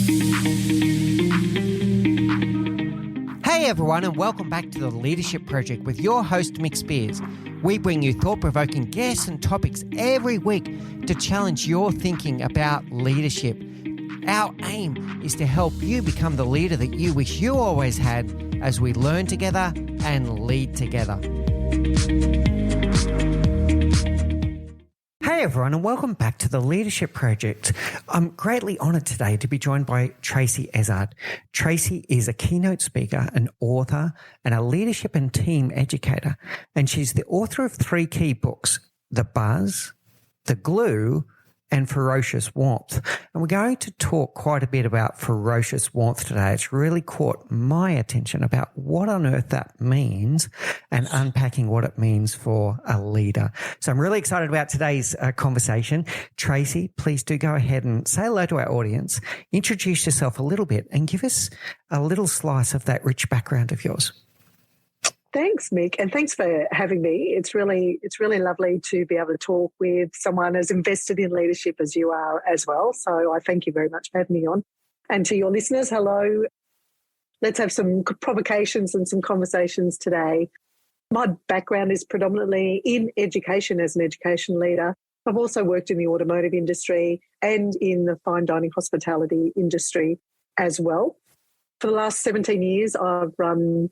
Hey everyone, and welcome back to the Leadership Project with your host Mick Spears. We bring you thought-provoking guests and topics every week to challenge your thinking about leadership. Our aim is to help you become the leader that you wish you always had as we learn together and lead together. Hey everyone, and welcome back to the Leadership Project. I'm greatly honoured today to be joined by Tracey Ezard. Tracy is a keynote speaker, an author, and a leadership and team educator. And she's the author of 3 key books, The Buzz, The Glue, and Ferocious Warmth. And we're going to talk quite a bit about Ferocious Warmth today. It's really caught my attention about what on earth that means and unpacking what it means for a leader. So I'm really excited about today's conversation. Tracy, please do go ahead and say hello to our audience, introduce yourself a little bit and give us a little slice of that rich background of yours. Thanks, Mick, and thanks for having me. It's really lovely to be able to talk with someone as invested in leadership as you are as well. So I thank you very much for having me on. And to your listeners, hello. Let's have some provocations and some conversations today. My background is predominantly in education as an education leader. I've also worked in the automotive industry and in the fine dining hospitality industry as well. For the last 17 years, I've run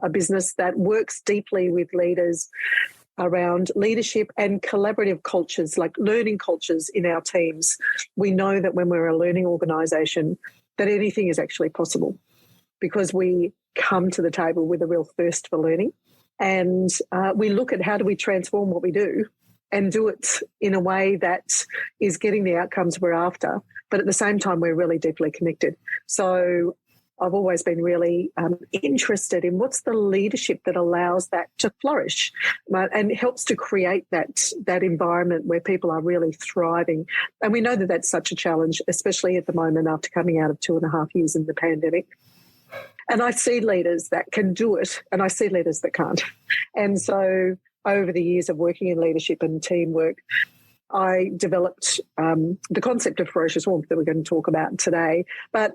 a business that works deeply with leaders around leadership and collaborative cultures, like learning cultures in our teams. We know that when we're a learning organisation, that anything is actually possible because we come to the table with a real thirst for learning. And we look at how do we transform what we do and do it in a way that is getting the outcomes we're after, but at the same time, we're really deeply connected. So I've always been really interested in what's the leadership that allows that to flourish and helps to create that environment where people are really thriving. And we know that that's such a challenge, especially at the moment after coming out of 2.5 years in the pandemic. And I see leaders that can do it and I see leaders that can't. And so over the years of working in leadership and teamwork, I developed the concept of ferocious warmth that we're going to talk about today. But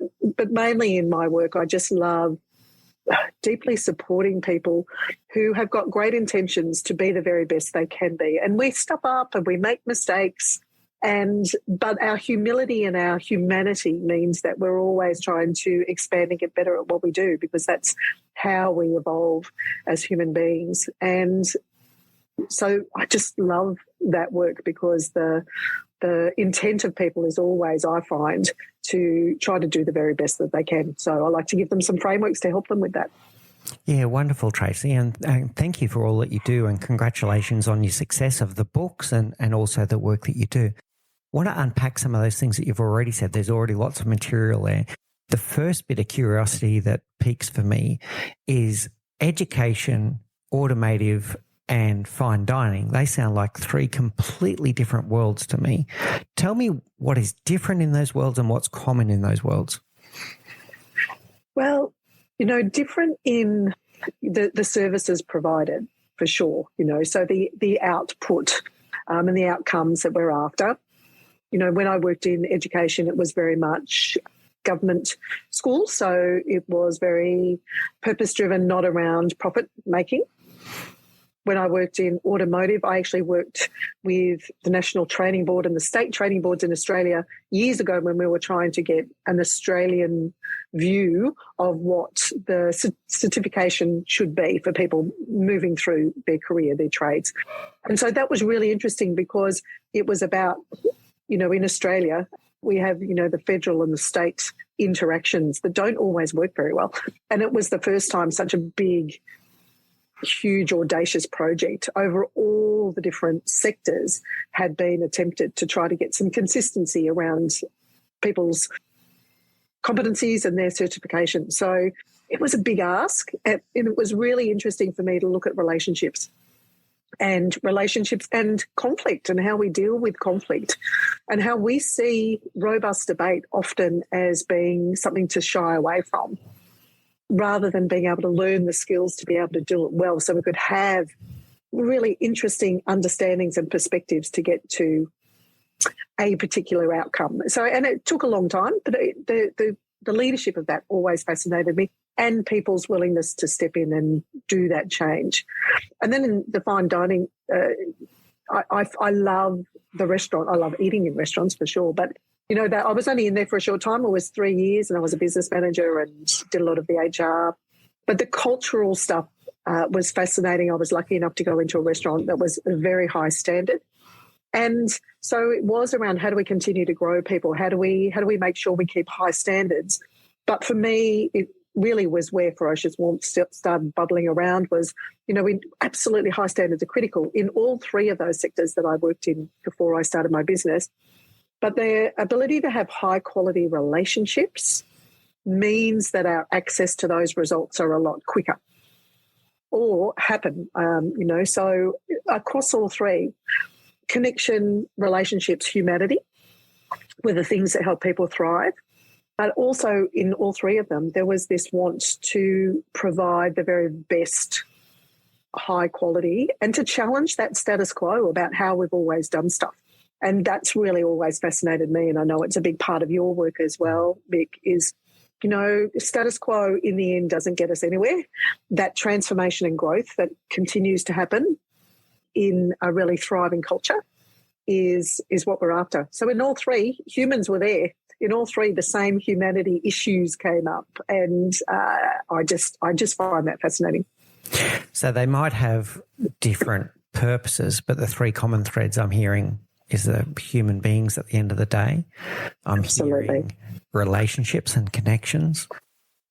mainly in my work, I just love deeply supporting people who have got great intentions to be the very best they can be. And we stuff up and we make mistakes. But our humility and our humanity means that we're always trying to expand and get better at what we do because that's how we evolve as human beings. And so I just love that work because the intent of people is always, I find, to try to do the very best that they can. So I like to give them some frameworks to help them with that. Yeah, wonderful, Tracy. And thank you for all that you do and congratulations on your success of the books and also the work that you do. I want to unpack some of those things that you've already said. There's already lots of material there. The first bit of curiosity that piques for me is education, automotive, and fine dining. They sound like 3 completely different worlds to me. Tell me what is different in those worlds and what's common in those worlds. Well, different in the services provided for sure, so the output and the outcomes that we're after. When I worked in education, it was very much government school. So it was very purpose-driven, not around profit making. When I worked in automotive, I actually worked with the National Training Board and the state training boards in Australia years ago when we were trying to get an Australian view of what the certification should be for people moving through their career, their trades. And so that was really interesting because it was about, in Australia, we have, the federal and the state interactions that don't always work very well. And it was the first time such a big, huge, audacious project over all the different sectors had been attempted to try to get some consistency around people's competencies and their certification. So it was a big ask, and it was really interesting for me to look at relationships and conflict and how we deal with conflict and how we see robust debate often as being something to shy away from, rather than being able to learn the skills to be able to do it well so we could have really interesting understandings and perspectives to get to a particular outcome. So, and it took a long time, but the the leadership of that always fascinated me, and people's willingness to step in and do that change. And then in the fine dining, I love the restaurant. I love eating in restaurants for sure. But, that I was only in there for a short time. It was 3 years, and I was a business manager and did a lot of the HR. But the cultural stuff was fascinating. I was lucky enough to go into a restaurant that was a very high standard. And so it was around, how do we continue to grow people? How do we make sure we keep high standards? But for me, it really was where Ferocious Warmth started bubbling around was, we absolutely high standards are critical in all three of those sectors that I worked in before I started my business. But their ability to have high quality relationships means that our access to those results are a lot quicker or happen, so across all three, connection, relationships, humanity were the things that help people thrive. But also in all three of them, there was this want to provide the very best high quality and to challenge that status quo about how we've always done stuff. And that's really always fascinated me. And I know it's a big part of your work as well, Mick, is, status quo in the end doesn't get us anywhere. That transformation and growth that continues to happen in a really thriving culture is what we're after. So in all three, humans were there. In all three, the same humanity issues came up, and I just find that fascinating. So they might have different purposes, but the three common threads I'm hearing is the human beings at the end of the day. I'm hearing relationships and connections,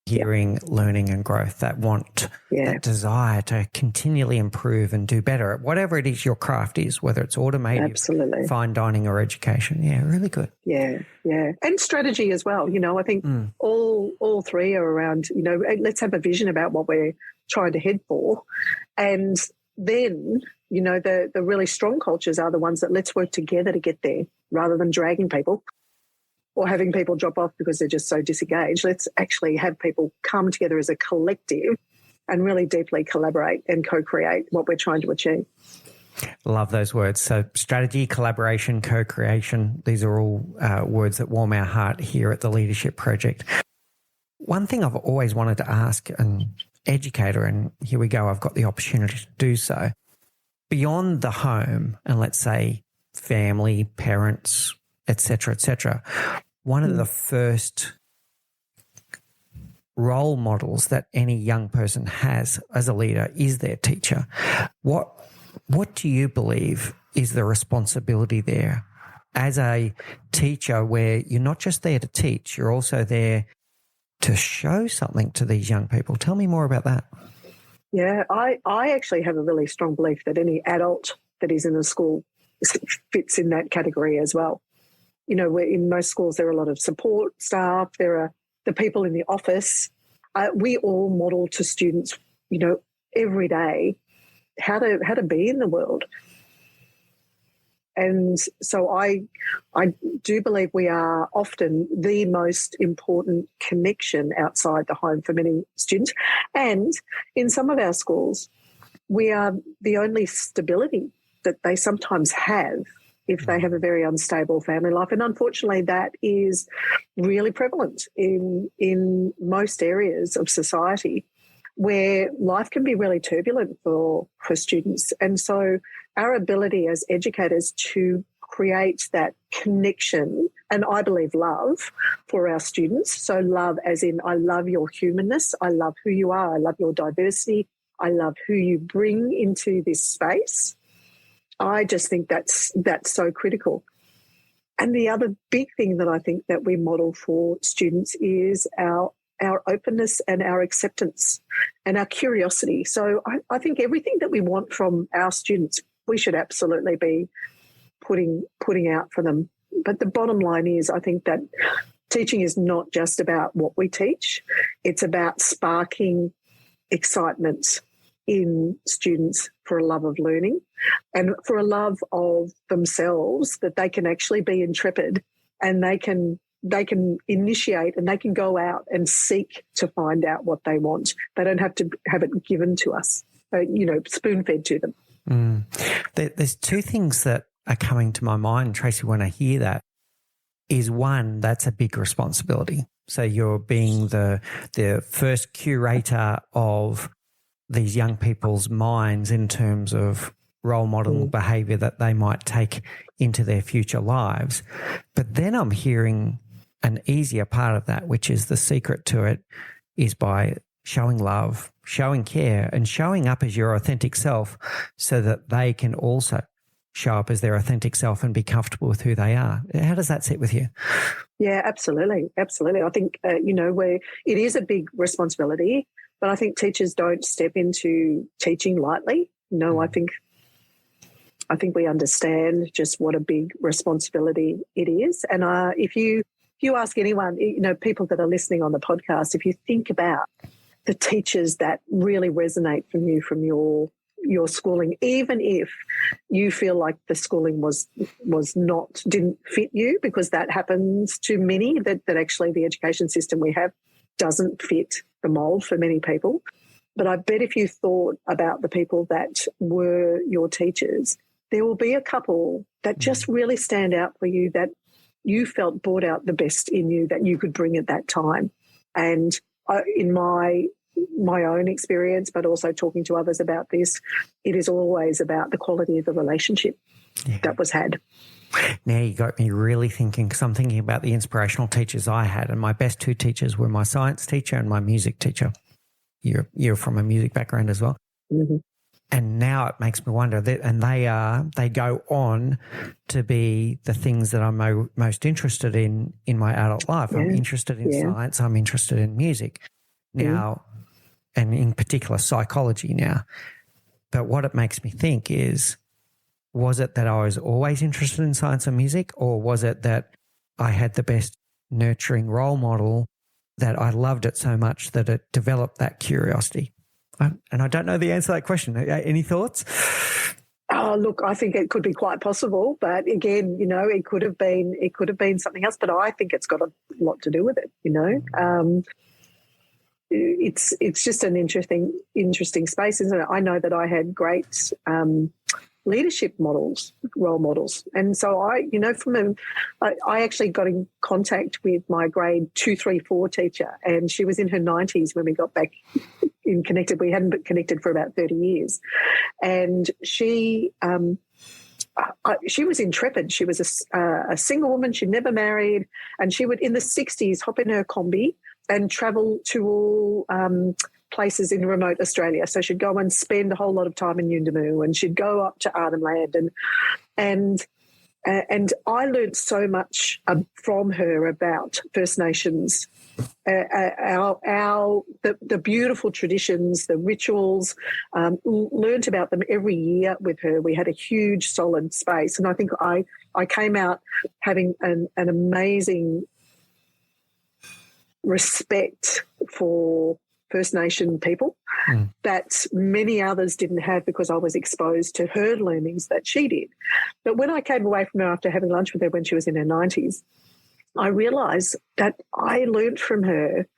hearing learning and growth, that want, that desire to continually improve and do better at whatever it is your craft is, whether it's automotive, fine dining or education. Yeah, really good. Yeah. And strategy as well. I think all three are around, let's have a vision about what we're trying to head for. And then, the really strong cultures are the ones that let's work together to get there rather than dragging people or having people drop off because they're just so disengaged. Let's actually have people come together as a collective and really deeply collaborate and co-create what we're trying to achieve. Love those words. So strategy, collaboration, co-creation, these are all words that warm our heart here at the Leadership Project. One thing I've always wanted to ask an educator, and here we go, I've got the opportunity to do so, beyond the home and let's say family, parents, et cetera, one of the first role models that any young person has as a leader is their teacher. What do you believe is the responsibility there as a teacher, where you're not just there to teach, you're also there to show something to these young people? Tell me more about that. Yeah, I actually have a really strong belief that any adult that is in a school fits in that category as well. In most schools, there are a lot of support staff. There are the people in the office. We all model to students, every day how to be in the world. And so I do believe we are often the most important connection outside the home for many students. And in some of our schools, we are the only stability that they sometimes have if they have a very unstable family life. And unfortunately, that is really prevalent in most areas of society where life can be really turbulent for students. And so our ability as educators to create that connection and I believe love for our students. So love as in I love your humanness, I love who you are, I love your diversity, I love who you bring into this space. I just think that's so critical. And the other big thing that I think that we model for students is our openness and our acceptance and our curiosity. So I think everything that we want from our students, we should absolutely be putting out for them. But the bottom line is I think that teaching is not just about what we teach. It's about sparking excitement in students for a love of learning and for a love of themselves, that they can actually be intrepid and they can initiate and they can go out and seek to find out what they want. They don't have to have it given to us, spoon-fed to them. There's two things that are coming to my mind, Tracy, when I hear that. Is one, that's a big responsibility. So you're being the first curator of these young people's minds in terms of role model behavior that they might take into their future lives. But then I'm hearing an easier part of that, which is the secret to it is by showing love, showing care, and showing up as your authentic self so that they can also show up as their authentic self and be comfortable with who they are. How does that sit with you? Yeah, absolutely. Absolutely. I think, where it is a big responsibility, but I think teachers don't step into teaching lightly. I think we understand just what a big responsibility it is. And if you ask anyone, people that are listening on the podcast, if you think about the teachers that really resonate from your schooling, even if you feel like the schooling didn't fit you, because that happens to many, that actually the education system we have doesn't fit the mold for many people. But I bet if you thought about the people that were your teachers, there will be a couple that just really stand out for you, that you felt brought out the best in you that you could bring at that time. And in my own experience, but also talking to others about this, it is always about the quality of the relationship that was had. Now you got me really thinking, because I'm thinking about the inspirational teachers I had, and my best two teachers were my science teacher and my music teacher. You're from a music background as well. Mm-hmm. And now it makes me wonder that, and they go on to be the things that I'm most interested in my adult life. I'm interested in science. I'm interested in music now, and in particular psychology now. But what it makes me think is, was it that I was always interested in science and music, or was it that I had the best nurturing role model that I loved it so much that it developed that curiosity? And I don't know the answer to that question. Any thoughts? Oh, look, I think it could be quite possible, but again, it could have been something else. But I think it's got a lot to do with it. It's just an interesting space, isn't it? I know that I had great leadership role models, and so I actually got in contact with my grade 2, 3, 4 teacher, and she was in her 90s when we got back in connected. We hadn't been connected for about 30 years, and she was intrepid. She was a single woman. She'd never married, and she would, in the 60s, hop in her combi and travel to all places in remote Australia. So she'd go and spend a whole lot of time in Yuendamu, and she'd go up to Arnhem Land, and I learned so much from her about First Nations, the beautiful traditions, the rituals. Learned about them every year with her. We had a huge solid space, and I think I came out having an amazing respect for First Nation people that many others didn't have, because I was exposed to her learnings that she did. But when I came away from her after having lunch with her when she was in her 90s, I realised that I learned from her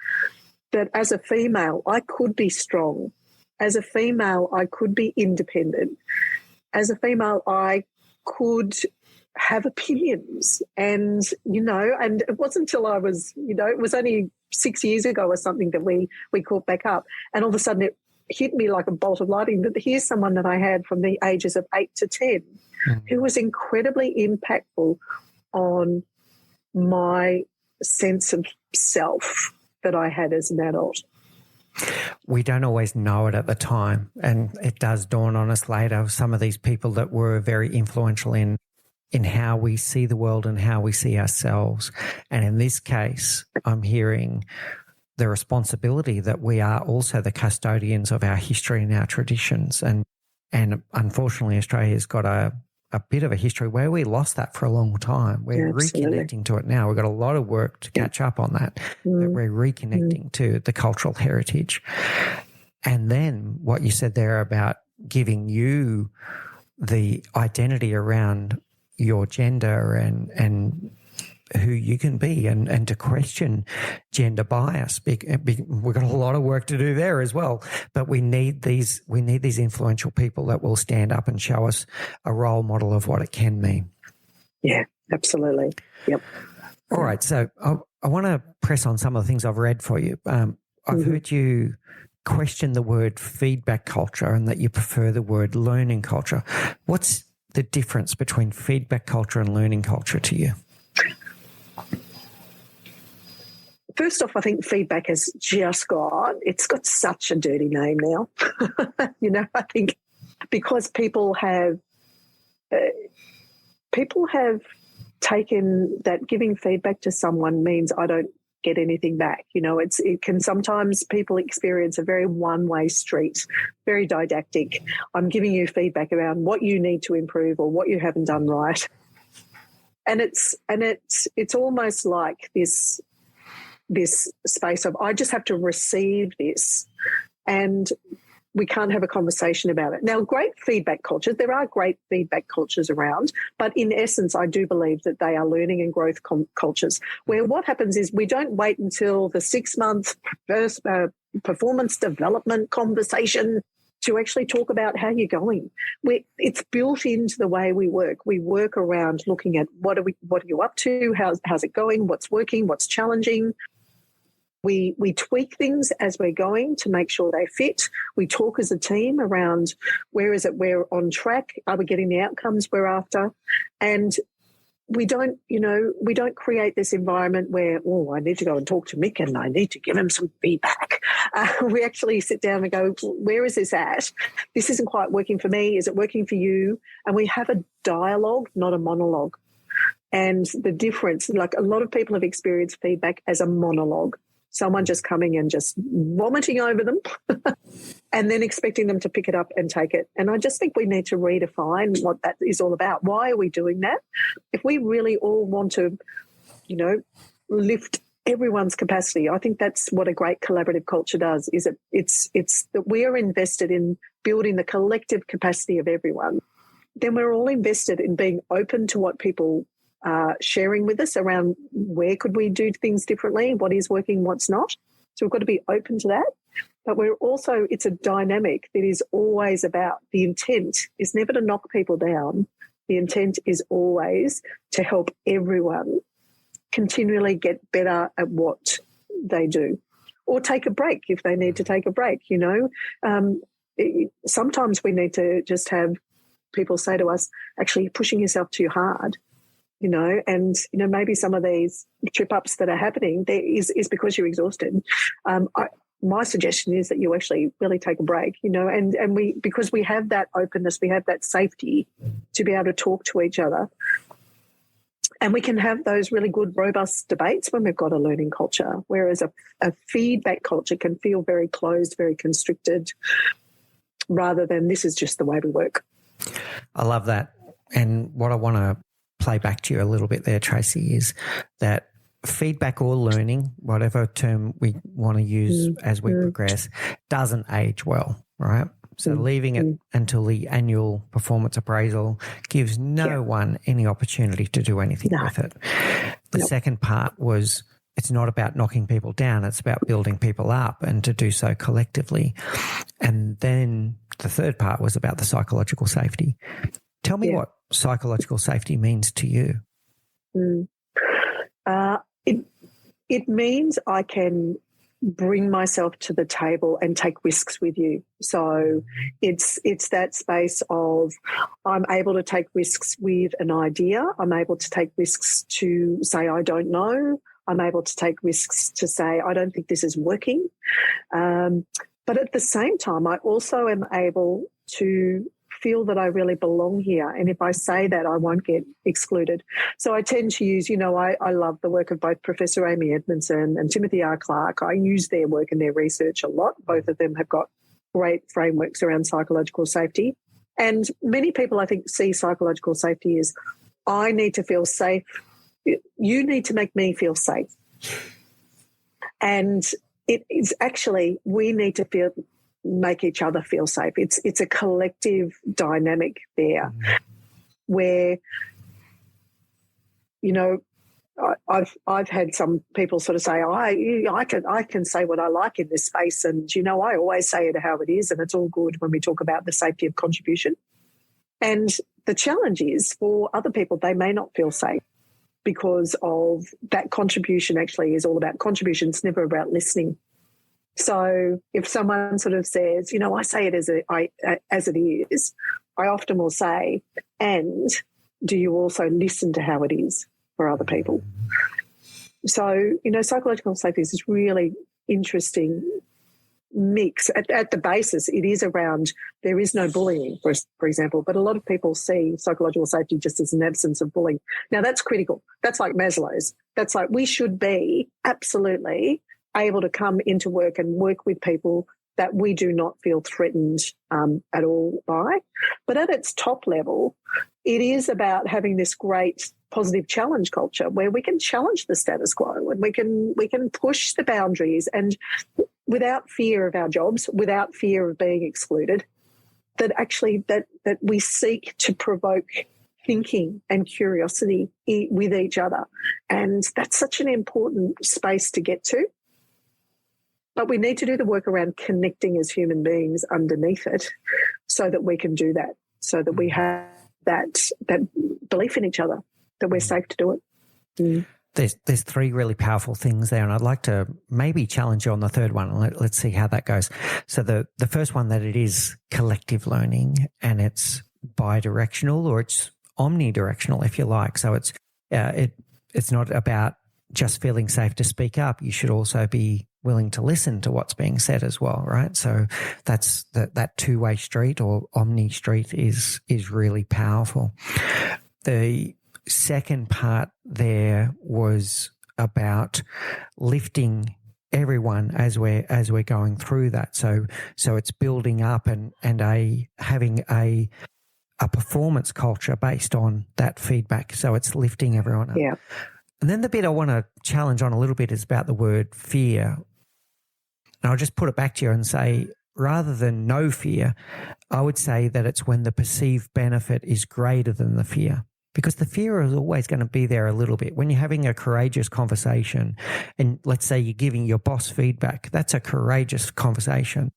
that as a female, I could be strong. As a female, I could be independent. As a female, I could have opinions, and and it wasn't until I was, it was only 6 years ago or something that we caught back up, and all of a sudden it hit me like a bolt of lightning that here's someone that I had from the ages of 8 to 10 who was incredibly impactful on my sense of self that I had as an adult. We don't always know it at the time, and it does dawn on us later, some of these people that were very influential in how we see the world and how we see ourselves. And in this case, I'm hearing the responsibility that we are also the custodians of our history and our traditions. And unfortunately, Australia's got a bit of a history where we lost that for a long time. We're reconnecting to it now. We've got a lot of work to catch up on that. That we're reconnecting to the cultural heritage. And then what you said there about giving you the identity around your gender and who you can be, and to question gender bias. We've got a lot of work to do there as well, but we need these influential people that will stand up and show us a role model of what it can mean. Yeah, absolutely. Yep. All right. So I want to press on some of the things I've read for you. I've heard you question the word feedback culture and that you prefer the word learning culture. What's the difference between feedback culture and learning culture to you? First off, I think feedback has it's got such a dirty name now. I think because people have taken that giving feedback to someone means I don't get anything back. It can sometimes people experience a very one-way street, very didactic. I'm giving you feedback around what you need to improve or what you haven't done right. And it's almost like this space of I just have to receive this and we can't have a conversation about it. Now, great feedback cultures, there are great feedback cultures around, but in essence, I do believe that they are learning and growth cultures, where what happens is we don't wait until the 6-month first performance development conversation to actually talk about how you're going. It's built into the way we work. We work around looking at what are you up to, how's it going, what's working, what's challenging. We tweak things as we're going to make sure they fit. We talk as a team around where is it we're on track, are we getting the outcomes we're after, and we don't create this environment where, I need to go and talk to Mick and I need to give him some feedback. We actually sit down and go, where is this at? This isn't quite working for me. Is it working for you? And we have a dialogue, not a monologue. And the difference, like a lot of people have experienced feedback as a monologue. Someone just coming and just vomiting over them and then expecting them to pick it up and take it. And I just think we need to redefine what that is all about. Why are we doing that? If we really all want to, lift everyone's capacity, I think that's what a great collaborative culture does, is it's that we are invested in building the collective capacity of everyone. Then we're all invested in being open to what people sharing with us around where could we do things differently, what is working, what's not. So we've got to be open to that. But it's a dynamic that is always about, the intent is never to knock people down. The intent is always to help everyone continually get better at what they do, or take a break if they need to take a break. Sometimes we need to just have people say to us, actually, you're pushing yourself too hard. Maybe some of these trip ups that are happening there is because you're exhausted. My suggestion is that you actually really take a break, and because we have that openness, we have that safety to be able to talk to each other. And we can have those really good, robust debates when we've got a learning culture, whereas a feedback culture can feel very closed, very constricted, rather than this is just the way we work. I love that. And what I want to play back to you a little bit there, Tracy, is that feedback or learning, whatever term we want to use as we progress, doesn't age well, right? So leaving it until the annual performance appraisal gives no one any opportunity to do anything with it. The second part was, it's not about knocking people down, it's about building people up, and to do so collectively. And then the third part was about the psychological safety. Tell me what psychological safety means to you. It means I can bring myself to the table and take risks with you. So it's that space of, I'm able to take risks with an idea. I'm able to take risks to say I don't know. I'm able to take risks to say I don't think this is working. But at the same time, I also am able to feel that I really belong here. And if I say that, I won't get excluded. So I tend to use, I love the work of both Professor Amy Edmondson and Timothy R. Clark. I use their work and their research a lot. Both of them have got great frameworks around psychological safety. And many people, I think, see psychological safety as, I need to feel safe. You need to make me feel safe. And it is actually, we need to make each other feel safe. It's a collective dynamic there where, I've had some people sort of say, I can say what I like in this space, and I always say it how it is, and it's all good when we talk about the safety of contribution. And the challenge is, for other people, they may not feel safe. because of that contribution actually is all about contribution. It's never about listening. So if someone sort of says, I say it as it is, I often will say, and do you also listen to how it is for other people? So, psychological safety is this really interesting mix. At the basis, it is around there is no bullying, for example, but a lot of people see psychological safety just as an absence of bullying. Now, that's critical. That's like Maslow's. That's like we should be absolutely able to come into work and work with people that we do not feel threatened at all by. But at its top level, it is about having this great positive challenge culture where we can challenge the status quo and we can push the boundaries and without fear of our jobs, without fear of being excluded, that actually that we seek to provoke thinking and curiosity with each other. And that's such an important space to get to. But we need to do the work around connecting as human beings underneath it so that we can do that, so that we have that belief in each other, that we're safe to do it. Mm. There's three really powerful things there, and I'd like to maybe challenge you on the third one. Let's see how that goes. So the first one, that it is collective learning and it's bidirectional or it's omnidirectional, if you like. So it's not about just feeling safe to speak up. You should also be willing to listen to what's being said as well, right? So that's that two-way street or omni street is really powerful. The second part there was about lifting everyone as we're going through that. So it's building up and having a performance culture based on that feedback. So it's lifting everyone up. Yeah. And then the bit I want to challenge on a little bit is about the word fear. And I'll just put it back to you and say, rather than no fear, I would say that it's when the perceived benefit is greater than the fear. Because the fear is always going to be there a little bit. When you're having a courageous conversation and let's say you're giving your boss feedback, that's a courageous conversation.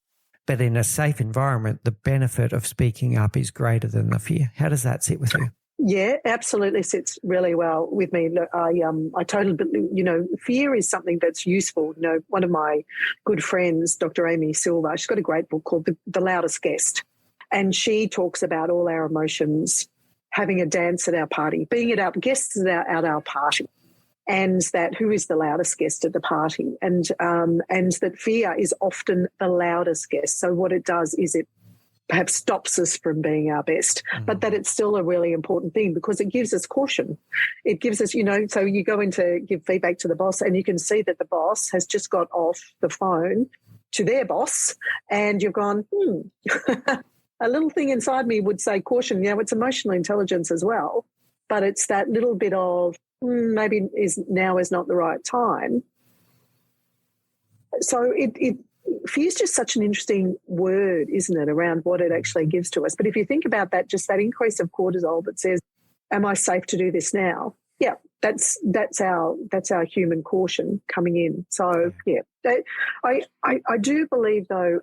But in a safe environment, the benefit of speaking up is greater than the fear. How does that sit with you? Yeah, absolutely sits really well with me. I totally, fear is something that's useful. One of my good friends, Dr. Amy Silver, she's got a great book called The Loudest Guest. And she talks about all our emotions having a dance at our party, being at our guests at our party, and that who is the loudest guest at the party, and that fear is often the loudest guest. So what it does is it perhaps stops us from being our best, but that it's still a really important thing because it gives us caution. It gives us, so you go in to give feedback to the boss and you can see that the boss has just got off the phone to their boss and you've gone, a little thing inside me would say caution. It's emotional intelligence as well, but it's that little bit of maybe now is not the right time. So fear is just such an interesting word, isn't it, around what it actually gives to us. But if you think about that, just that increase of cortisol that says, am I safe to do this now? Yeah, that's our human caution coming in. So, yeah, I do believe, though,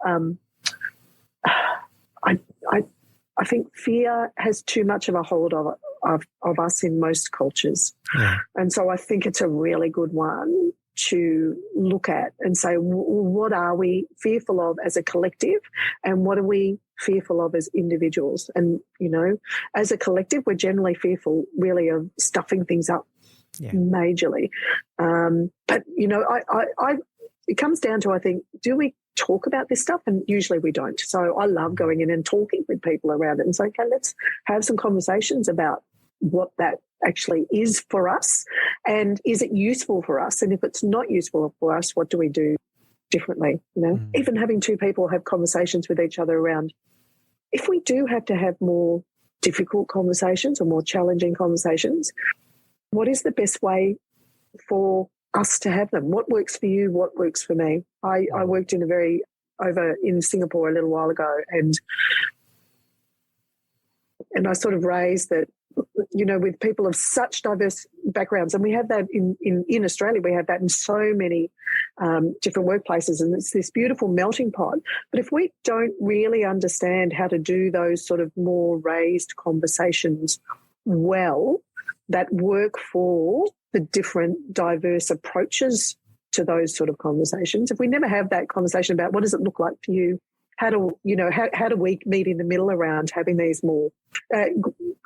I think fear has too much of a hold of us in most cultures. Yeah. And so I think it's a really good one to look at and say, what are we fearful of as a collective and what are we fearful of as individuals? And, as a collective, we're generally fearful really of stuffing things up majorly. But, it comes down to, I think, do we talk about this stuff? And usually we don't. So I love going in and talking with people around it and saying, okay, let's have some conversations about what that actually is for us and is it useful for us? And if it's not useful for us, what do we do differently? Even having two people have conversations with each other around, if we do have to have more difficult conversations or more challenging conversations, what is the best way for us to have them? What works for you? What works for me? I worked over in Singapore a little while ago and I sort of raised that, with people of such diverse backgrounds, and we have that in Australia, we have that in so many different workplaces, and it's this beautiful melting pot. But if we don't really understand how to do those sort of more raised conversations well, that work for the different diverse approaches to those sort of conversations. If we never have that conversation about what does it look like for you, how do we meet in the middle around having these more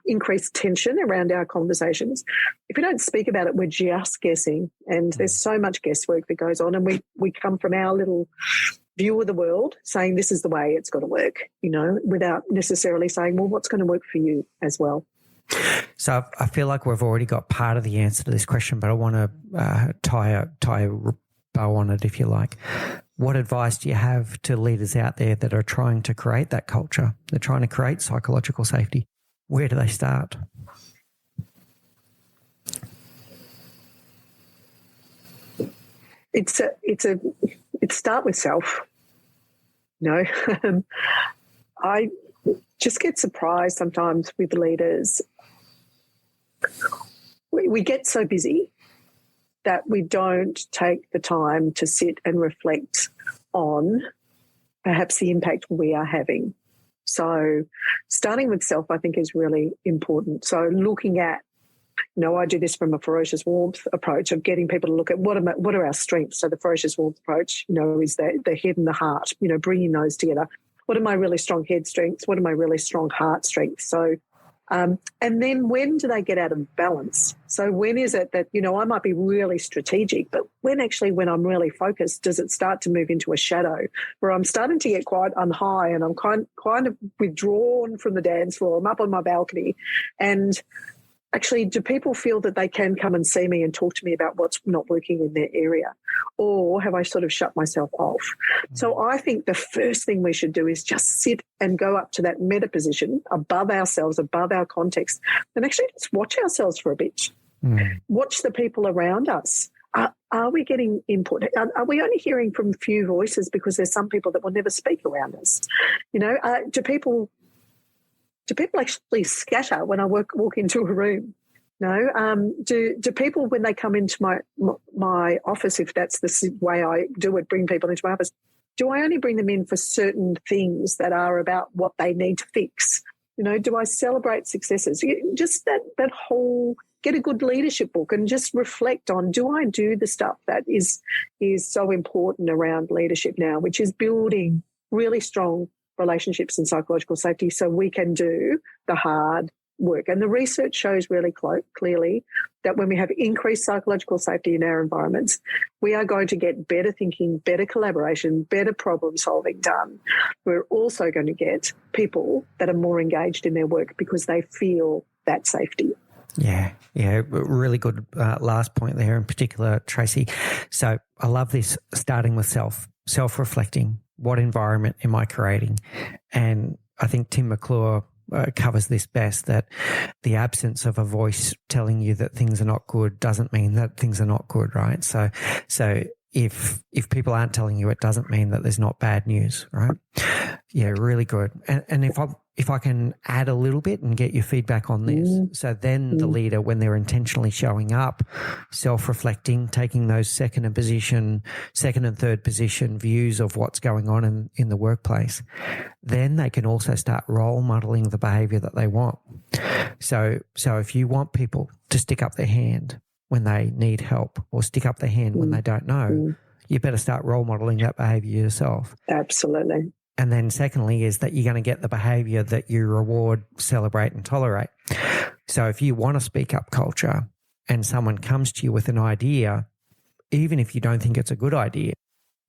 increased tension around our conversations? If we don't speak about it, we're just guessing, and there's so much guesswork that goes on, and we come from our little view of the world saying this is the way it's got to work, without necessarily saying, well, what's going to work for you as well. So I feel like we've already got part of the answer to this question, but I want to tie a bow on it, if you like. What advice do you have to leaders out there that are trying to create that culture? They're trying to create psychological safety. Where do they start? It's start with self. I just get surprised sometimes with leaders. We get so busy that we don't take the time to sit and reflect on perhaps the impact we are having. So starting with self, I think, is really important. So looking at, I do this from a Ferocious Warmth approach of getting people to look at what are our strengths. So the Ferocious Warmth approach, is the head and the heart, bringing those together. What are my really strong head strengths? What are my really strong heart strengths? So, and then when do they get out of balance? So when is it that, I might be really strategic, but when I'm really focused, does it start to move into a shadow where I'm starting to get quite on high and I'm kind of withdrawn from the dance floor? I'm up on my balcony, and actually, do people feel that they can come and see me and talk to me about what's not working in their area? Or have I sort of shut myself off? So I think the first thing we should do is just sit and go up to that meta position above ourselves, above our context, and actually just watch ourselves for a bit. Watch the people around us. Are we getting input? Are we only hearing from few voices because there's some people that will never speak around us? Do people actually scatter when I walk into a room? No. Do people, when they come into my office, if that's the way I do it, bring people into my office, do I only bring them in for certain things that are about what they need to fix? Do I celebrate successes? Just that whole, get a good leadership book and just reflect on, do I do the stuff that is so important around leadership now, which is building really strong relationships and psychological safety so we can do the hard work. And the research shows really clearly that when we have increased psychological safety in our environments, we are going to get better thinking, better collaboration, better problem solving done. We're also going to get people that are more engaged in their work because they feel that safety. Yeah, really good last point there in particular, Tracy. So I love this, starting with self-reflecting. What environment am I creating? And I think Tim McClure covers this best, that the absence of a voice telling you that things are not good doesn't mean that things are not good, right? So if people aren't telling you, it doesn't mean that there's not bad news, right? Yeah, really good. And if I can add a little bit and get your feedback on this. So then the leader, when they're intentionally showing up, self-reflecting, taking those second and third position views of what's going on in the workplace, then they can also start role modeling the behavior that they want. So if you want people to stick up their hand when they need help or stick up their hand when they don't know, you better start role modeling that behavior yourself. Absolutely. And then secondly is that you're going to get the behavior that you reward, celebrate, and tolerate. So if you want to speak up culture and someone comes to you with an idea, even if you don't think it's a good idea,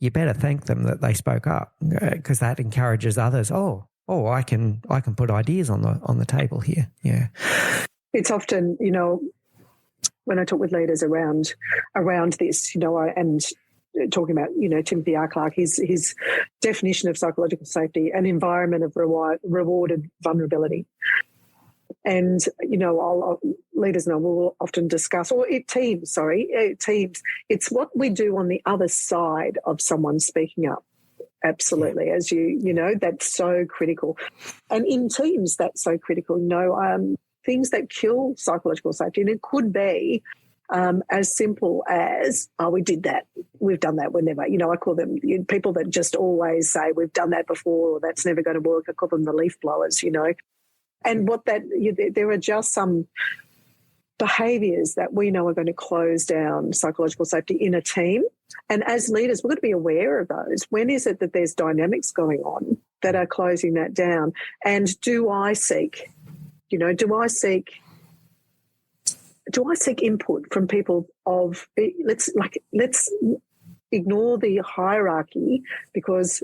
you better thank them that they spoke up, because that encourages others. Oh, I can put ideas on the table here. Yeah. It's often, when I talk with leaders around this, and talking about, Timothy R. Clark, his definition of psychological safety, an environment of rewarded vulnerability. And, leaders know we'll often discuss, teams, it's what we do on the other side of someone speaking up. Absolutely. As that's so critical. And in teams, that's so critical. Things that kill psychological safety, and it could be as simple as, we did that, we've done that, we're never, I call them people that just always say we've done that before or that's never going to work. I call them the leaf blowers, and there are just some behaviours that we know are going to close down psychological safety in a team. And as leaders, we've got to be aware of those. When is it that there's dynamics going on that are closing that down? And do I seek input from people of, let's ignore the hierarchy, because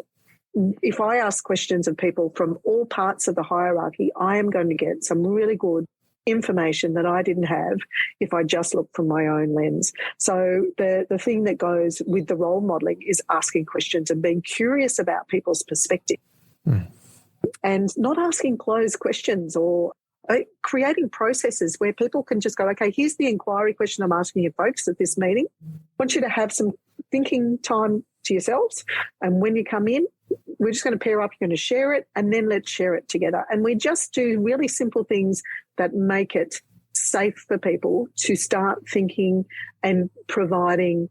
if I ask questions of people from all parts of the hierarchy, I am going to get some really good information that I didn't have if I just looked from my own lens. So the thing that goes with the role modelling is asking questions and being curious about people's perspective, and not asking closed questions, or creating processes where people can just go, okay, here's the inquiry question I'm asking you folks at this meeting. I want you to have some thinking time to yourselves, and when you come in, we're just going to pair up, you're going to share it, and then let's share it together. And we just do really simple things that make it safe for people to start thinking and providing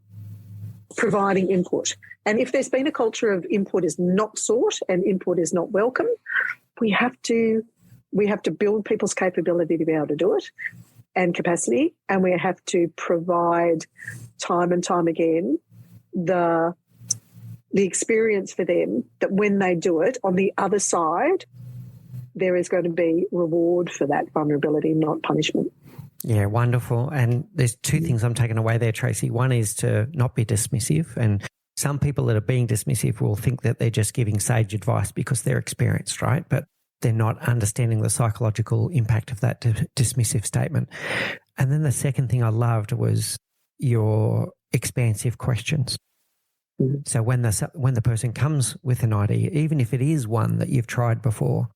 input. And if there's been a culture of input is not sought and input is not welcome, we have to build people's capability to be able to do it and capacity, and we have to provide time and time again the experience for them that when they do it, on the other side, there is going to be reward for that vulnerability, not punishment. Yeah, wonderful. And there's two things I'm taking away there, Tracy. One is to not be dismissive. And some people that are being dismissive will think that they're just giving sage advice because they're experienced, right? But they're not understanding the psychological impact of that dismissive statement. And then the second thing I loved was your expansive questions. So when the person comes with an idea, even if it is one that you've tried before,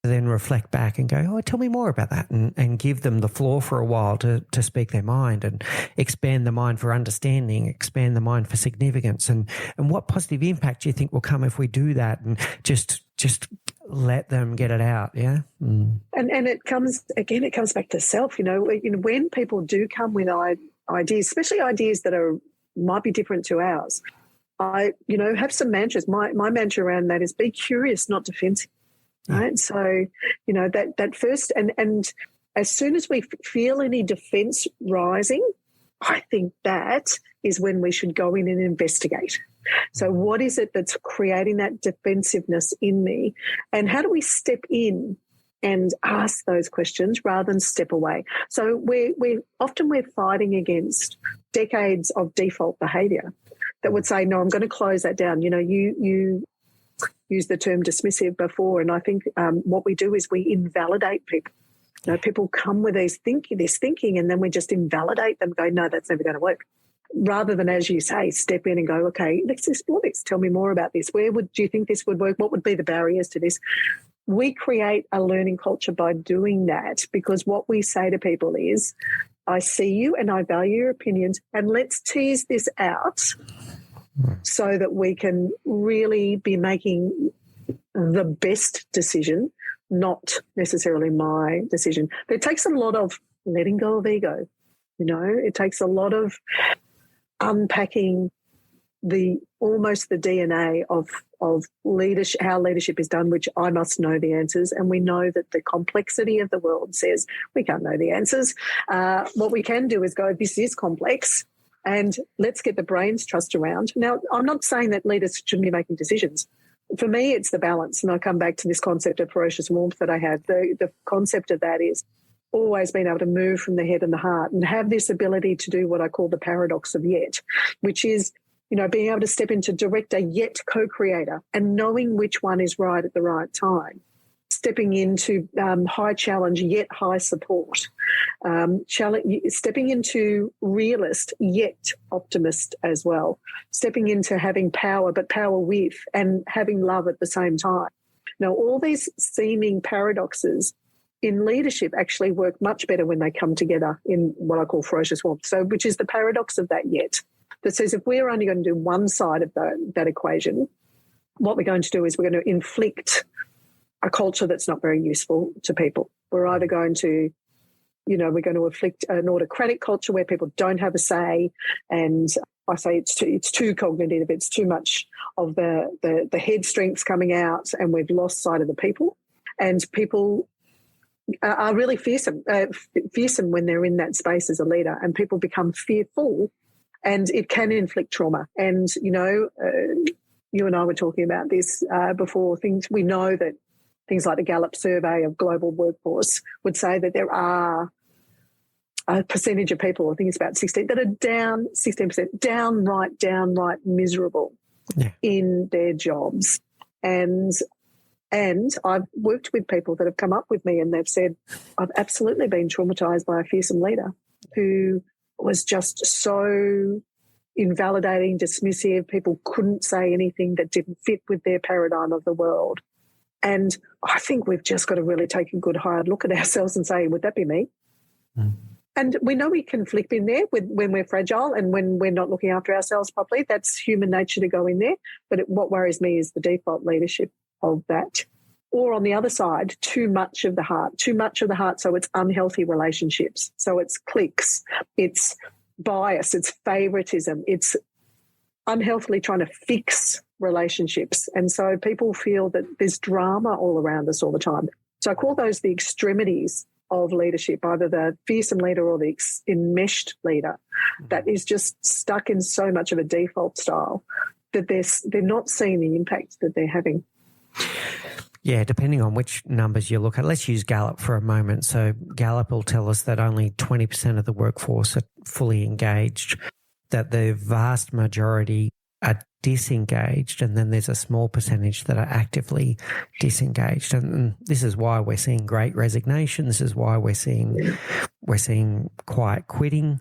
then reflect back and go, oh, tell me more about that, and give them the floor for a while to speak their mind, and expand the mind for understanding, expand the mind for significance, and what positive impact do you think will come if we do that, and just let them get it out, yeah? Mm. And it comes back to self, when people do come with ideas, especially ideas that might be different to ours, I have some mantras. My mantra around that is be curious, not defensive. Right. So, that first, and as soon as we feel any defense rising, I think that is when we should go in and investigate. So what is it that's creating that defensiveness in me? And how do we step in and ask those questions rather than step away? So we're fighting against decades of default behaviour that would say, no, I'm going to close that down. You used the term dismissive before, and I think what we do is we invalidate people. People come with this thinking, and then we just invalidate them, go, no, that's never going to work. Rather than, as you say, step in and go, okay, let's explore this. Tell me more about this. Do you think this would work? What would be the barriers to this? We create a learning culture by doing that, because what we say to people is, I see you and I value your opinions, and let's tease this out so that we can really be making the best decision, not necessarily my decision. But it takes a lot of letting go of ego. It takes a lot of unpacking almost the DNA of leadership, how leadership is done, which I must know the answers. And we know that the complexity of the world says we can't know the answers. What we can do is go, this is complex, and let's get the brains trust around. Now, I'm not saying that leaders shouldn't be making decisions. For me, it's the balance. And I come back to this concept of ferocious warmth that I have. The concept of that is always being able to move from the head and the heart and have this ability to do what I call the paradox of yet, which is, being able to step into director yet co-creator, and knowing which one is right at the right time. Stepping into high challenge yet high support. Stepping into realist yet optimist as well. Stepping into having power, but power with, and having love at the same time. Now, all these seeming paradoxes in leadership actually work much better when they come together in what I call ferocious warmth. So, which is the paradox of that yet, that says if we're only going to do one side of that equation, what we're going to do is we're going to inflict a culture that's not very useful to people. We're either going to, we're going to inflict an autocratic culture where people don't have a say, and I say it's too cognitive, it's too much of the head strengths coming out, and we've lost sight of the people. And people are really fearsome when they're in that space as a leader, and people become fearful, and it can inflict trauma. And, you and I were talking about this before. We know that things like the Gallup survey of global workforce would say that there are a percentage of people, I think it's about 16, that are 16%, downright miserable in their jobs. And I've worked with people that have come up with me and they've said, I've absolutely been traumatised by a fearsome leader who was just so invalidating, dismissive. People couldn't say anything that didn't fit with their paradigm of the world. And I think we've just got to really take a good hard look at ourselves and say, would that be me? Mm. And we know we can flip in there when we're fragile and when we're not looking after ourselves properly. That's human nature to go in there. But what worries me is the default leadership of that. Or on the other side, too much of the heart. So it's unhealthy relationships. So it's cliques, it's bias, it's favoritism, it's unhealthily trying to fix relationships. And so people feel that there's drama all around us all the time. So I call those the extremities of leadership, either the fearsome leader or the enmeshed leader that is just stuck in so much of a default style that they're not seeing the impact that they're having. Yeah, depending on which numbers you look at. Let's use Gallup for a moment. So Gallup will tell us that only 20% of the workforce are fully engaged, that the vast majority are disengaged, and then there's a small percentage that are actively disengaged. And this is why we're seeing great resignation. This is why we're seeing quiet quitting.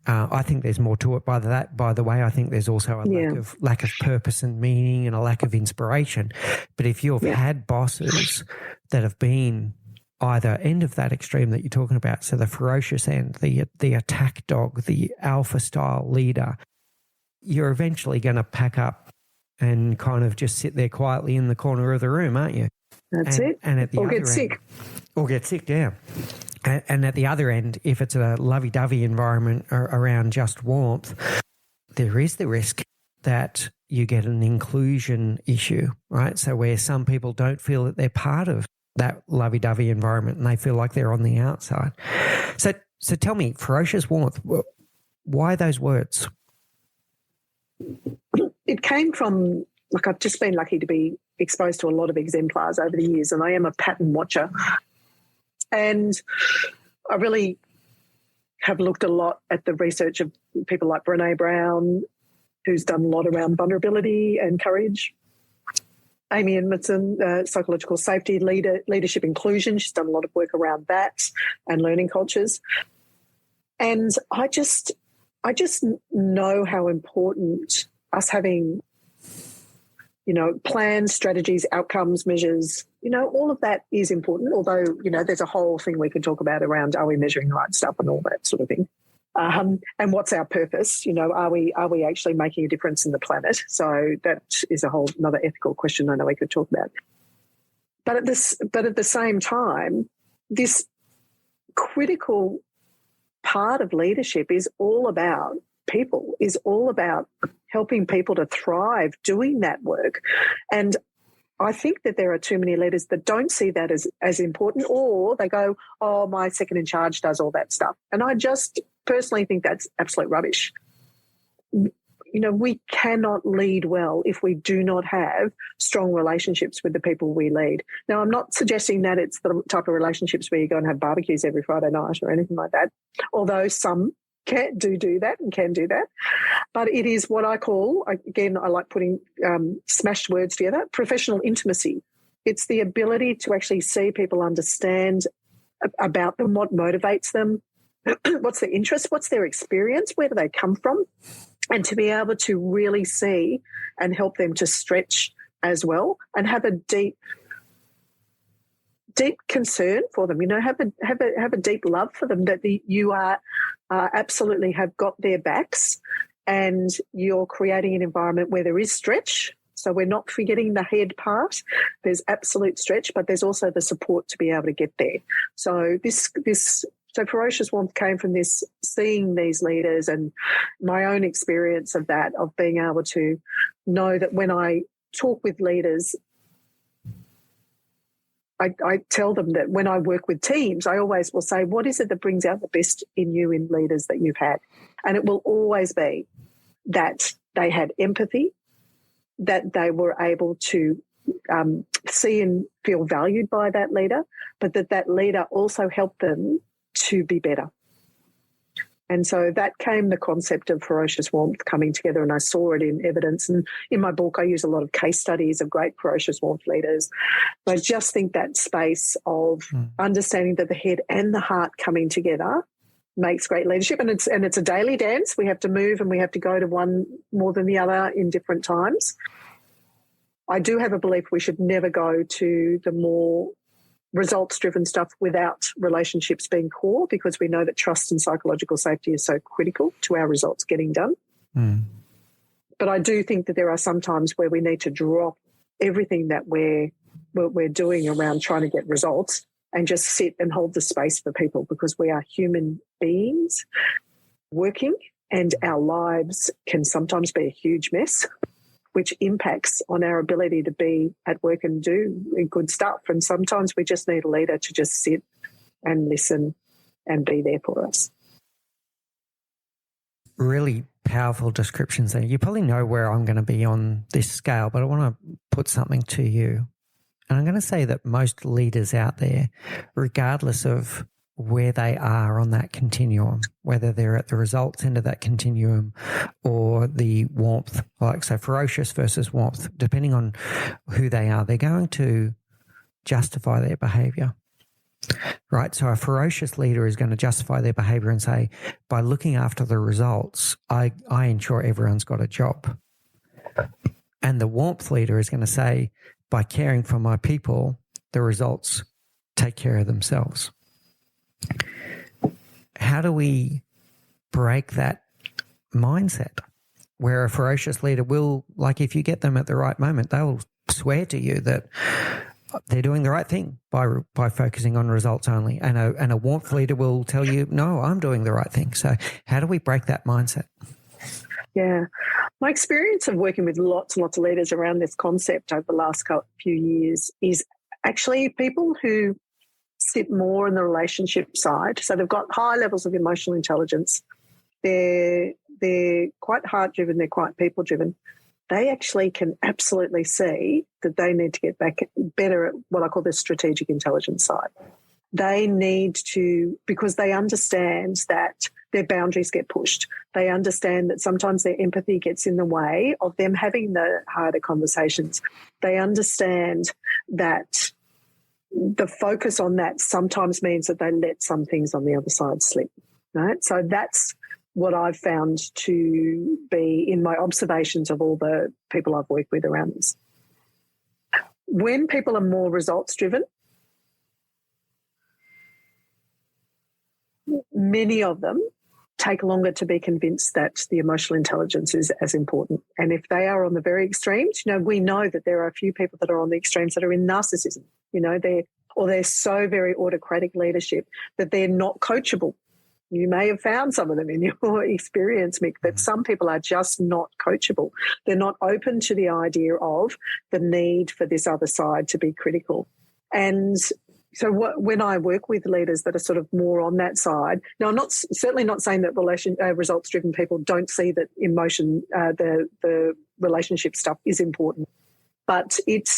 I think there's more to it by the way. I think there's also a lack of purpose and meaning and a lack of inspiration. But if you've had bosses that have been either end of that extreme that you're talking about, so the ferocious end, the attack dog, the alpha style leader, you're eventually going to pack up and kind of just sit there quietly in the corner of the room, aren't you? That's it. And at the or other get sick. Or get sick, yeah. And at the other end, if it's a lovey-dovey environment around just warmth, there is the risk that you get an inclusion issue, right? So where some people don't feel that they're part of that lovey-dovey environment and they feel like they're on the outside. So tell me, ferocious warmth, why those words? It came from, I've just been lucky to be exposed to a lot of exemplars over the years, and I am a pattern watcher. And I really have looked a lot at the research of people like Brené Brown, who's done a lot around vulnerability and courage. Amy Edmondson, psychological safety, leadership inclusion. She's done a lot of work around that and learning cultures. And I just know how important us having, plans, strategies, outcomes, measures, all of that is important. Although, there's a whole thing we could talk about around, are we measuring the right stuff and all that sort of thing. And what's our purpose? Are we actually making a difference in the planet? So that is a whole another ethical question I know we could talk about. But at the same time, this critical part of leadership is all about people, is all about helping people to thrive doing that work. And I think that there are too many leaders that don't see that as important, or they go, oh, my second in charge does all that stuff. And I just personally think that's absolute rubbish. We cannot lead well if we do not have strong relationships with the people we lead. Now, I'm not suggesting that it's the type of relationships where you go and have barbecues every Friday night or anything like that, although some can do that and can do that. But it is what I call, again, I like putting smashed words together, professional intimacy. It's the ability to actually see people, understand about them, what motivates them, what's their interest, what's their experience, where do they come from, and to be able to really see and help them to stretch as well and have a deep concern for them, have a deep love for them, that you are absolutely have got their backs, and you're creating an environment where there is stretch. So we're not forgetting the head part. There's absolute stretch, but there's also the support to be able to get there. So So Ferocious Warmth came from this, seeing these leaders and my own experience of that, of being able to know that when I talk with leaders, I tell them that when I work with teams, I always will say, what is it that brings out the best in you in leaders that you've had? And it will always be that they had empathy, that they were able to see and feel valued by that leader, but that leader also helped them to be better. And so that came the concept of Ferocious Warmth coming together, and I saw it in evidence. And in my book, I use a lot of case studies of great Ferocious Warmth leaders. But I just think that space of understanding that the head and the heart coming together makes great leadership. And it's a daily dance. We have to move and we have to go to one more than the other in different times. I do have a belief we should never go to the more results-driven stuff without relationships being core, because we know that trust and psychological safety is so critical to our results getting done. But I do think that there are some times where we need to drop everything that we're doing around trying to get results and just sit and hold the space for people, because we are human beings working, and our lives can sometimes be a huge mess, which impacts on our ability to be at work and do good stuff. And sometimes we just need a leader to just sit and listen and be there for us. Really powerful descriptions there. You probably know where I'm going to be on this scale, but I want to put something to you. And I'm going to say that most leaders out there, regardless of where they are on that continuum, whether they're at the results end of that continuum or the warmth, like so ferocious versus warmth, depending on who they are, they're going to justify their behavior, right? So a ferocious leader is going to justify their behavior and say, by looking after the results, I ensure everyone's got a job. And the warmth leader is going to say, by caring for my people, the results take care of themselves. How do we break that mindset where a ferocious leader will, like if you get them at the right moment, they will swear to you that they're doing the right thing by focusing on results only. And a warmth leader will tell you, no, I'm doing the right thing. So how do we break that mindset? Yeah. My experience of working with lots and lots of leaders around this concept over the last few years is actually people who sit more in the relationship side. So they've got high levels of emotional intelligence. They're quite heart-driven. They're quite people-driven. They actually can absolutely see that they need to get back better at what I call the strategic intelligence side. They need to, because they understand that their boundaries get pushed. They understand that sometimes their empathy gets in the way of them having the harder conversations. They understand that the focus on that sometimes means that they let some things on the other side slip, right? So that's what I've found to be in my observations of all the people I've worked with around this. When people are more results-driven, many of them take longer to be convinced that the emotional intelligence is as important. And if they are on the very extremes, we know that there are a few people that are on the extremes that are in narcissism. They're so very autocratic leadership that they're not coachable. You may have found some of them in your experience, Mick, that some people are just not coachable. They're not open to the idea of the need for this other side to be critical. And so when I work with leaders that are sort of more on that side, now I'm certainly not saying that results-driven people don't see that emotion, the relationship stuff is important, but it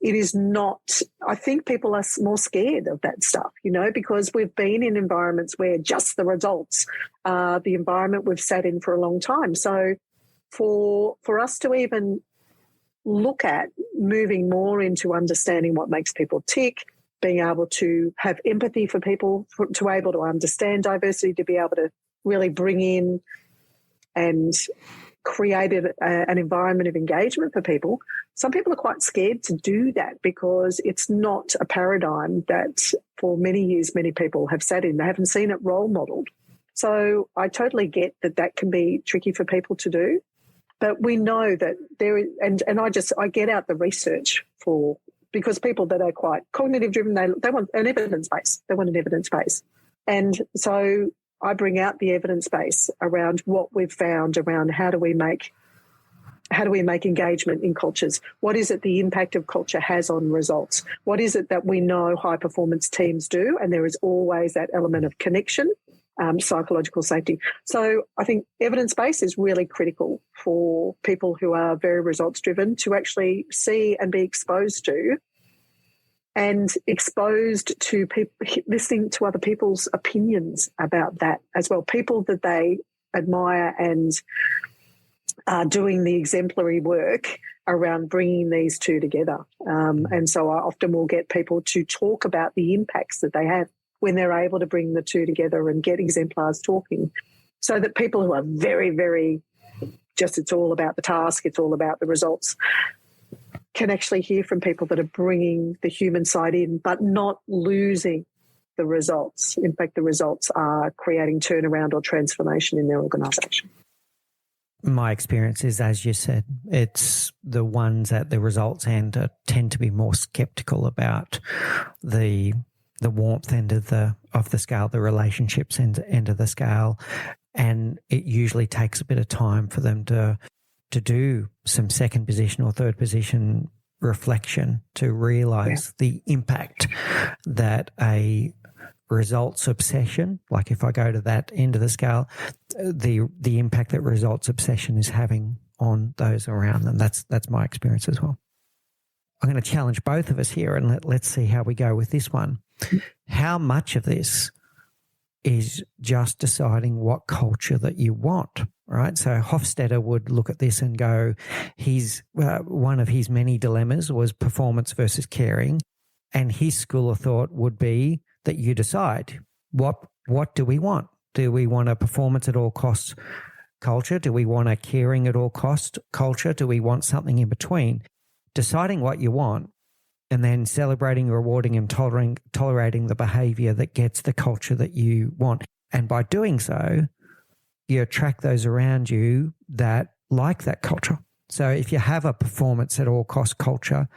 is not. I think people are more scared of that stuff, because we've been in environments where just the results are the environment we've sat in for a long time. So for us to even look at moving more into understanding what makes people tick, being able to have empathy for people, to be able to understand diversity, to be able to really bring in and create an environment of engagement for people. Some people are quite scared to do that because it's not a paradigm that for many years many people have sat in. They haven't seen it role modelled. So I totally get that can be tricky for people to do. But we know that there is, and I get out the research because people that are quite cognitive driven, they want an evidence base. They want an evidence base. And so I bring out the evidence base around what we've found around how do we make how do we make engagement in cultures? What is it the impact of culture has on results? What is it that we know high-performance teams do? And there is always that element of connection, psychological safety. So I think evidence-based is really critical for people who are very results-driven to actually see and be exposed to, and exposed to people, listening to other people's opinions about that as well, people that they admire and are doing the exemplary work around bringing these two together. And so I often will get people to talk about the impacts that they have when they're able to bring the two together and get exemplars talking, so that people who are very, very just it's all about the task, it's all about the results, can actually hear from people that are bringing the human side in, but not losing the results. In fact, the results are creating turnaround or transformation in their organisation. My experience is, as you said, it's the ones at the results end tend to be more sceptical about the warmth end of the scale, the relationships end of the scale, and it usually takes a bit of time for them to do some second position or third position reflection to realise the impact that a results obsession, like if I go to that end of the scale, the impact that results obsession is having on those around them. That's my experience as well. I'm going to challenge both of us here, and let's see how we go with this one. How much of this is just deciding what culture that you want, right? So Hofstadter would look at this and go, one of his many dilemmas was performance versus caring, and his school of thought would be that you decide what do we want? Do we want a performance at all costs culture? Do we want a caring at all cost culture? Do we want something in between? Deciding what you want and then celebrating, rewarding and tolerating the behavior that gets the culture that you want. And by doing so, you attract those around you that like that culture. So if you have a performance at all cost culture,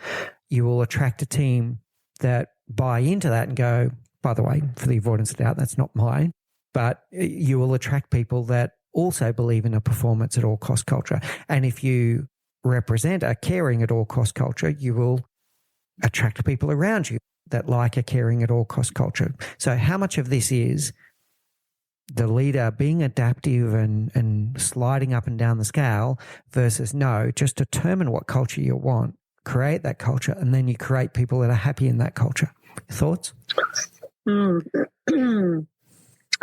you will attract a team that buy into that and go, by the way, for the avoidance of doubt, that's not mine, but you will attract people that also believe in a performance at all cost culture. And if you represent a caring at all cost culture, you will attract people around you that like a caring at all cost culture. So how much of this is the leader being adaptive and sliding up and down the scale versus no, just determine what culture you want, create that culture, and then you create people that are happy in that culture. Thoughts?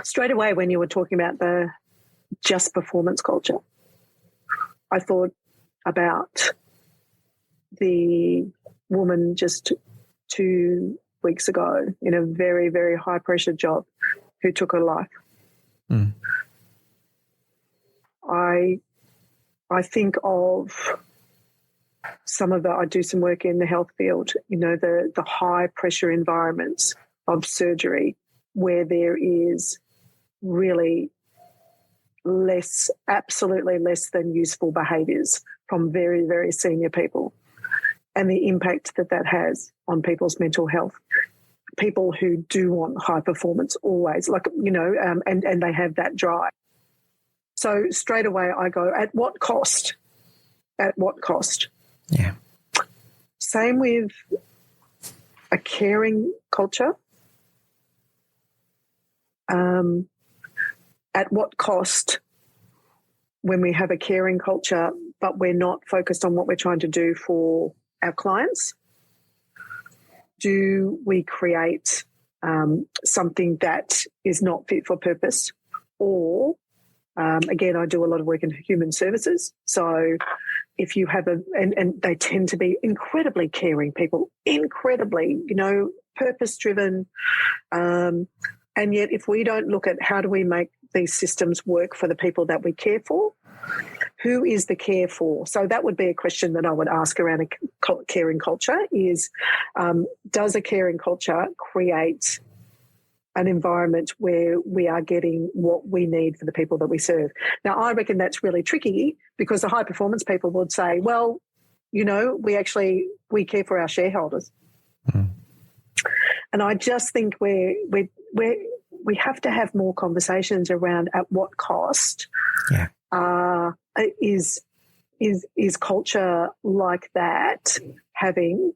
Straight away when you were talking about the just performance culture, I thought about the woman just 2 weeks ago in a very, very high pressure job who took her life. I think of I do some work in the health field, the high pressure environments of surgery where there is really absolutely less than useful behaviours from very, very senior people, and the impact that has on people's mental health. People who do want high performance always, and they have that drive. So straight away I go, at what cost? At what cost? Yeah. Same with a caring culture. At what cost when we have a caring culture but we're not focused on what we're trying to do for our clients? Do we create something that is not fit for purpose? Or, again, I do a lot of work in human services. So if you have and they tend to be incredibly caring people, incredibly, purpose-driven. And yet if we don't look at how do we make these systems work for the people that we care for, who is the care for? So that would be a question that I would ask around a caring culture is, does a caring culture create an environment where we are getting what we need for the people that we serve? Now, I reckon that's really tricky because the high performance people would say, well, we care for our shareholders. Mm. And I just think we have to have more conversations around at what cost is is culture like that having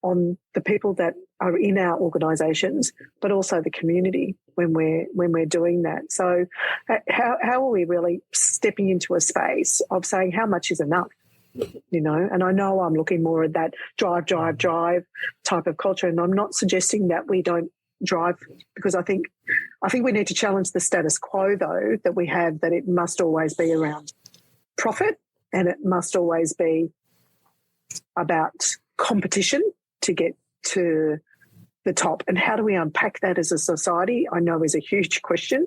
on the people that are in our organisations, but also the community when we're doing that. So how are we really stepping into a space of saying how much is enough? You know, and I know I'm looking more at that drive type of culture, and I'm not suggesting that we don't drive, because I think we need to challenge the status quo, though, that we have, that it must always be around profit and it must always be about competition to get to the top. And how do we unpack that as a society, I know is a huge question.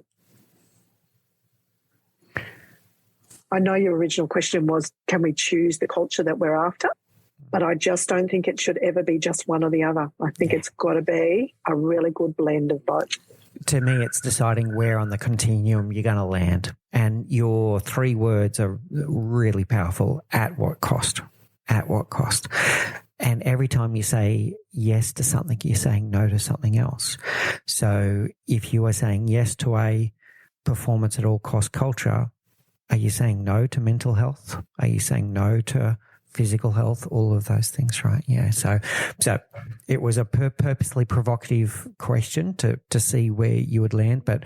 I know your original question was, can we choose the culture that we're after? But I just don't think it should ever be just one or the other. I think it's got to be a really good blend of both. To me, it's deciding where on the continuum you're going to land. And your 3 words are really powerful. At what cost? At what cost? And every time you say yes to something, you're saying no to something else. So if you are saying yes to a performance at all cost culture, are you saying no to mental health? Are you saying no to physical health? All of those things, right? Yeah. So it was a purposely provocative question to see where you would land. But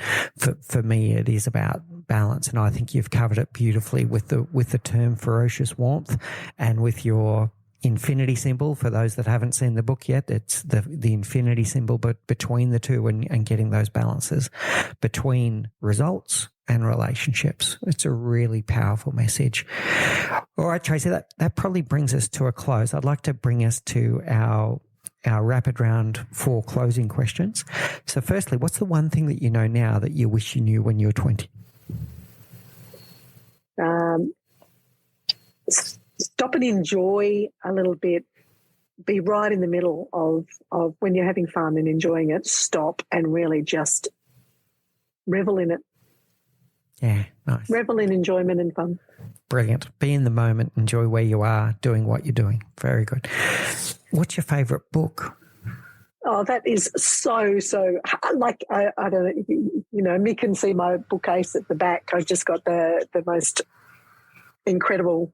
for me, it is about balance, and I think you've covered it beautifully with the term ferocious warmth, and with your infinity symbol. For those that haven't seen the book yet, it's the infinity symbol, but between the two, and getting those balances between results and relationships. It's a really powerful message. All right, Tracy, that probably brings us to a close. I'd like to bring us to our rapid round 4 closing questions. So firstly, what's the one thing that you know now that you wish you knew when you were 20? Stop and enjoy a little bit. Be right in the middle of when you're having fun and enjoying it. Stop and really just revel in it. Yeah, nice. Revel in enjoyment and fun. Brilliant. Be in the moment. Enjoy where you are, doing what you're doing. Very good. What's your favourite book? Oh, that is so like I don't know. You know, Mick can see my bookcase at the back. I've just got the most incredible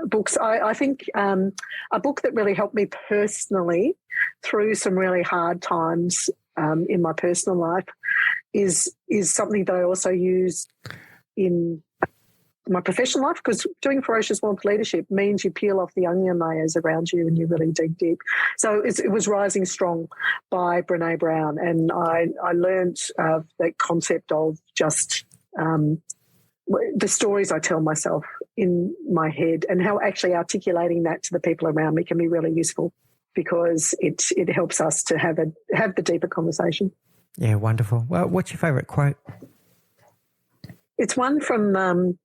books. I think a book that really helped me personally through some really hard times in my personal life is something that I also use in my professional life, because doing Ferocious Warmth leadership means you peel off the onion layers around you and you really dig deep. So it was Rising Strong by Brene Brown, and I learned the concept of just the stories I tell myself in my head, and how actually articulating that to the people around me can be really useful, because it helps us to have the deeper conversation. Yeah, wonderful. Well, what's your favourite quote? It's one from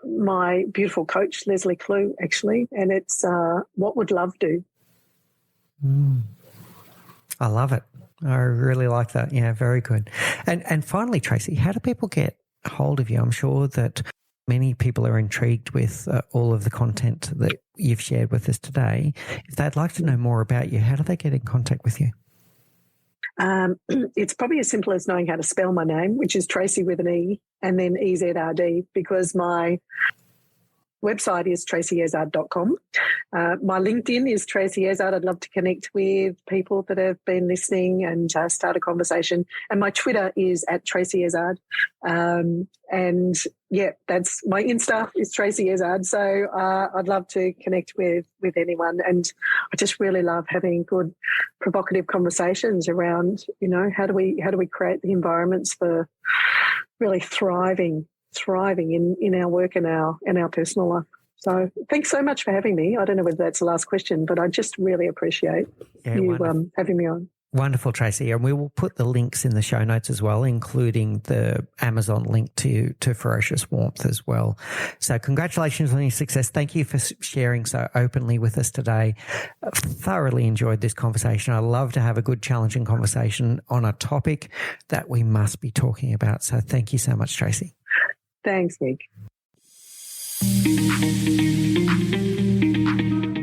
my beautiful coach, Leslie Clue, actually, and it's what would love do? I love it. I really like that. Yeah, very good. And finally, Tracy, how do people get hold of you? I'm sure that many people are intrigued with all of the content that you've shared with us today. If they'd like to know more about you, how do they get in contact with you? It's probably as simple as knowing how to spell my name, which is Tracy with an E and then EZRD, because my website is tracyezard.com. My LinkedIn is Tracey Ezard. I'd love to connect with people that have been listening and start a conversation. And my Twitter is at Tracey Ezard. And yeah, that's my Insta is Tracey Ezard. So I'd love to connect with anyone. And I just really love having good, provocative conversations around, you know, how do we create the environments for really thriving in our work and our personal life. So thanks so much for having me. I don't know whether that's the last question, but I just really appreciate you having me on. Wonderful, Tracy. And we will put the links in the show notes as well, including the Amazon link to Ferocious Warmth as well. So congratulations on your success. Thank you for sharing so openly with us today. I've thoroughly enjoyed this conversation. I love to have a good, challenging conversation on a topic that we must be talking about. So thank you so much, Tracy. Thanks, Nick.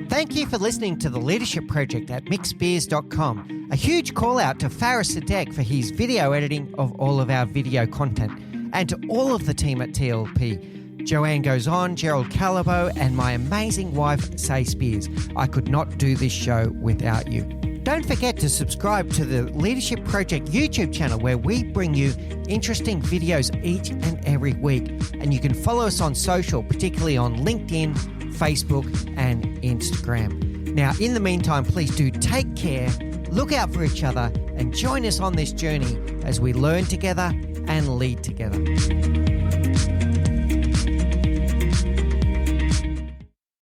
Thank you for listening to The Leadership Project at mixbeers.com. A huge call out to Faris Sadek for his video editing of all of our video content, and to all of the team at TLP. Joanne Goes On, Gerald Calabo, and my amazing wife, Say Spears. I could not do this show without you. Don't forget to subscribe to the Leadership Project YouTube channel where we bring you interesting videos each and every week. And you can follow us on social, particularly on LinkedIn, Facebook, and Instagram. Now, in the meantime, please do take care, look out for each other, and join us on this journey as we learn together and lead together.